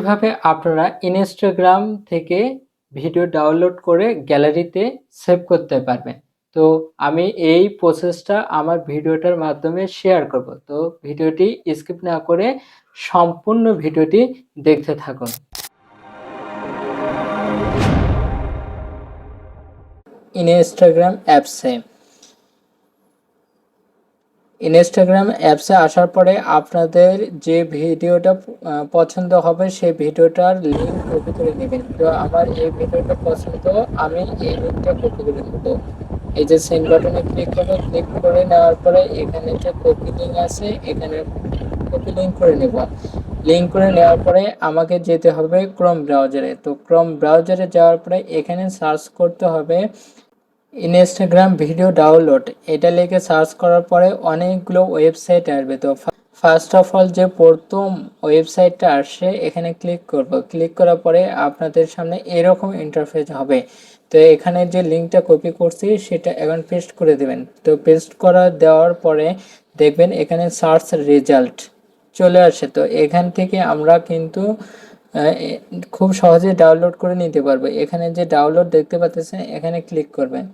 কিভাবে আপনারা ইনস্টাগ্রাম থেকে ভিডিও ডাউনলোড করে গ্যালারিতে সেভ করতে পারবেন। তো আমি এই প্রসেসটা আমার ভিডিওটার মাধ্যমে শেয়ার করব। তো ভিডিওটি স্কিপ না করে সম্পূর্ণ ভিডিওটি দেখতে থাকুন। ইনস্টাগ্রাম অ্যাপসে আসার পরে আপনাদের যে ভিডিওটা পছন্দ হবে সেই ভিডিওটার লিঙ্ক কপি করে নেবেন। তো আমার এই ভিডিওটা পছন্দ, আমি এই লিঙ্কটা কপি করে নেব। এই যে সেন্ড বাটনে ক্লিক করে নেওয়ার পরে এখানে যে কপি লিঙ্ক আছে, এখানে কপি লিঙ্ক করে নেব। লিঙ্ক করে নেওয়ার পরে আমাকে যেতে হবে ক্রোম ব্রাউজারে। তো ক্রোম ব্রাউজারে যাওয়ার পরে এখানে সার্চ করতে হবে ইনস্টাগ্রাম ভিডিও ডাউনলোড। এটা লিখে সার্চ করার পরে অনেকগুলো ওয়েবসাইট আসবে। তো ফার্স্ট অফ অল যে প্রথম ওয়েবসাইটটা আসে এখানে ক্লিক করব। ক্লিক করার পরে আপনাদের সামনে এরকম ইন্টারফেস হবে। তো এখানে যে লিঙ্কটা কপি করছি সেটা এখন পেস্ট করে দেবেন। তো পেস্ট দেওয়ার পরে দেখবেন এখানে সার্চ রেজাল্ট চলে আসে। তো এখান থেকে আমরা কিন্তু খুব সহজে ডাউনলোড করে নিতে পারবো। এখানে যে ডাউনলোড দেখতে পাচ্ছেন এখানে ক্লিক করবেন।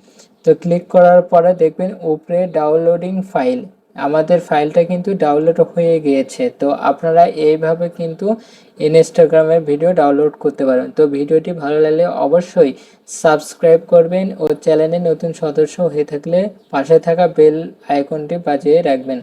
তো ক্লিক করার পরে দেখবেন উপরে ডাউনলোডিং ফাইল, আমাদের ফাইলটা কিন্তু ডাউনলোড হয়ে গিয়েছে। তো আপনারা এইভাবে কিন্তু ইনস্টাগ্রামের ভিডিও ডাউনলোড করতে পারেন। তো ভিডিওটি ভালো লাগলে অবশ্যই সাবস্ক্রাইব করবেন ও চ্যানেলে নতুন সদস্য হয়ে থাকলে পাশে থাকা বেল আইকনটি বাজিয়ে রাখবেন।